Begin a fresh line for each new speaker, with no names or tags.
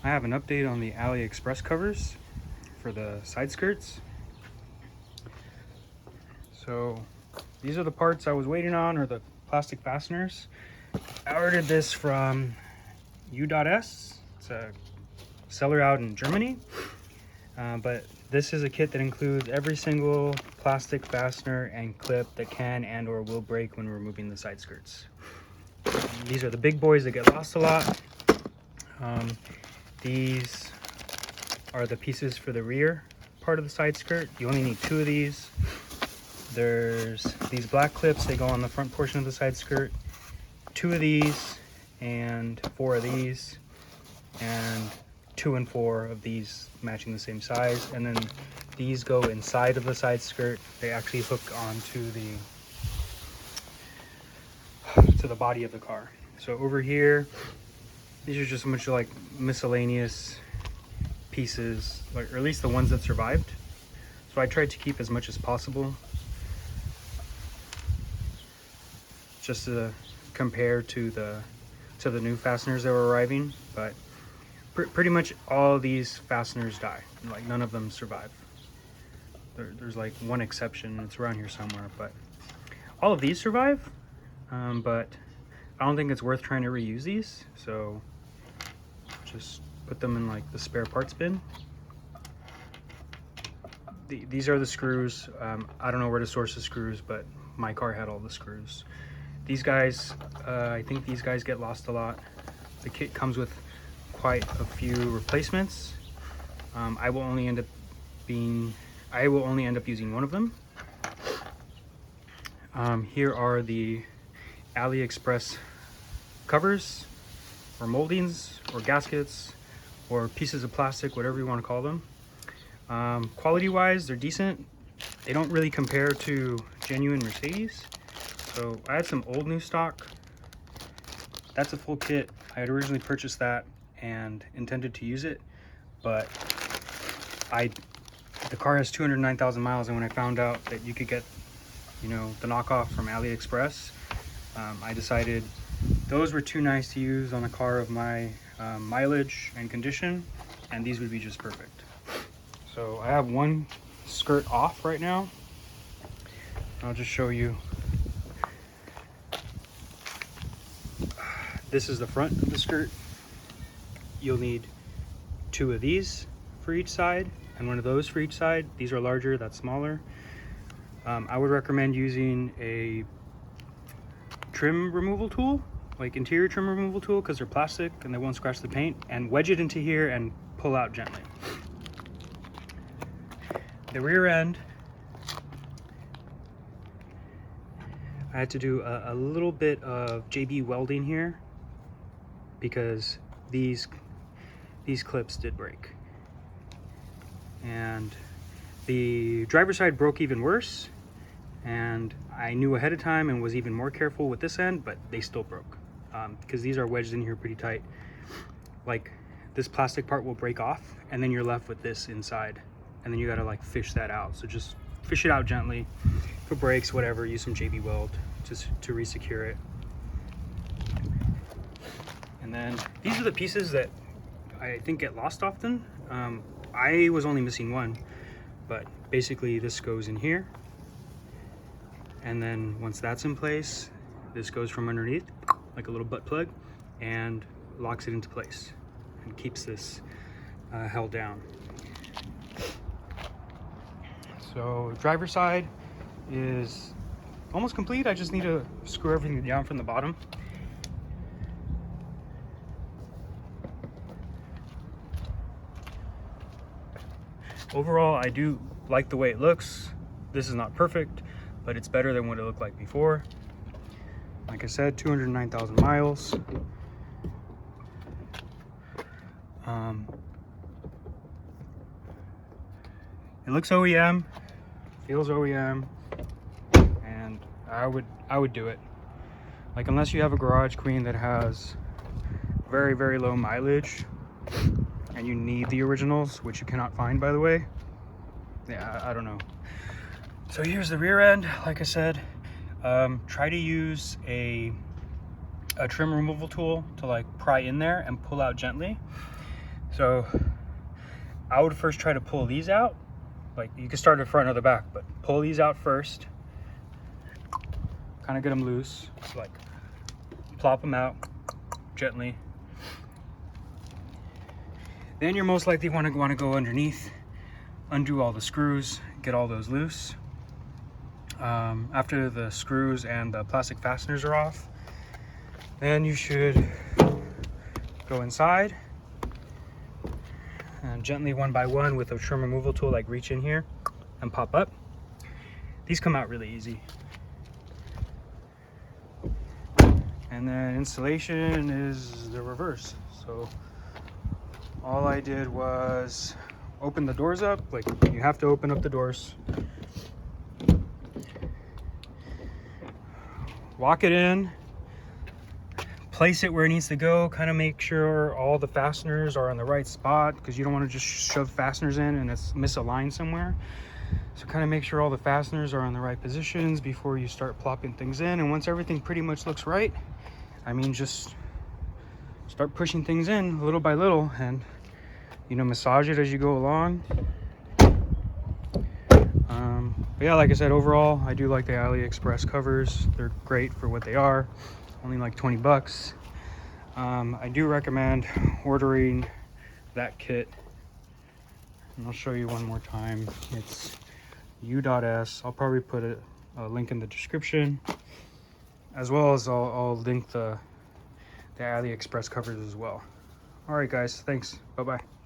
I have an update on the AliExpress covers for the side skirts. So these are the parts I was waiting on, or the plastic fasteners. I ordered this from U.S. It's a seller out in Germany. But this is a kit that includes every single plastic fastener and clip that can and or will break when removing the side skirts. These are the big boys that get lost a lot. These are the pieces for the rear part of the side skirt. You only need 2 of these. There's these black clips, they go on the front portion of the side skirt. 2 of these and 4 of these, and 2 and 4 of these matching the same size. And then these go inside of the side skirt. They actually hook onto the body of the car. So over here, these are just a bunch of like miscellaneous pieces, like, or at least the ones that survived. So I tried to keep as much as possible, just to compare to the new fasteners that were arriving. But pretty much all these fasteners die. Like, none of them survive. There's like one exception, it's around here somewhere, but all of these survive. But I don't think it's worth trying to reuse these, so just put them in like the spare parts bin. These are the screws. I don't know where to source the screws, but my car had all the screws. These guys, I think these guys get lost a lot. The kit comes with quite a few replacements. I will only end up using one of them. Here are the AliExpress covers, or moldings, or gaskets, or pieces of plastic, whatever you want to call them. Quality wise, they're decent. They don't really compare to genuine Mercedes. So I had some old new stock. That's a full kit. I had originally purchased that and intended to use it, but the car has 209,000 miles, and when I found out that you could get, you know, the knockoff from AliExpress, I decided those were too nice to use on a car of my mileage and condition, and these would be just perfect. So I have one skirt off right now. I'll just show you. This is the front of the skirt. You'll need 2 of these for each side and 1 of those for each side. These are larger, that's smaller. I would recommend using a trim removal tool, like interior trim removal tool, because they're plastic and they won't scratch the paint, and wedge it into here and pull out gently. The rear end, I had to do a little bit of JB welding here because these clips did break, and the driver's side broke even worse, and I knew ahead of time and was even more careful with this end, but they still broke because these are wedged in here pretty tight. Like, this plastic part will break off, and then you're left with this inside, and then you gotta like fish that out. So just fish it out gently. If it breaks, whatever, use some JB weld just to re-secure it. And then these are the pieces that I think get lost often. I was only missing one, but basically this goes in here, and then once that's in place, this goes from underneath like a little butt plug and locks it into place and keeps this held down. So driver's side is almost complete. I just need to screw everything down from the bottom. Overall, I do like the way it looks. This is not perfect, but it's better than what it looked like before. Like I said, 209,000 miles. It looks OEM, feels OEM, and I would do it. Like, unless you have a garage queen that has very, very low mileage and you need the originals, which you cannot find, by the way. Yeah, I don't know. So here's the rear end. Like I said, try to use a trim removal tool to like pry in there and pull out gently. So I would first try to pull these out. Like, you can start at the front or the back, but pull these out first. Kind of get them loose. Like, plop them out gently. Then you're most likely want to go underneath, undo all the screws, get all those loose. After the screws and the plastic fasteners are off, then you should go inside and gently, one by one, with a trim removal tool, like reach in here and pop up. These come out really easy. And then installation is the reverse. So all I did was open the doors up. Like, you have to open up the doors, walk it in, place it where it needs to go, kind of make sure all the fasteners are in the right spot, because you don't want to just shove fasteners in and it's misaligned somewhere. So kind of make sure all the fasteners are in the right positions before you start plopping things in. And once everything pretty much looks right, I mean, just start pushing things in little by little, and, you know, massage it as you go along. But yeah, like I said, overall, I do like the AliExpress covers. They're great for what they are, only like 20 bucks. I do recommend ordering that kit, and I'll show you one more time. It's U.S. I'll probably put a link in the description, as well as I'll link the AliExpress covers as well. All right, guys, thanks. Bye-bye.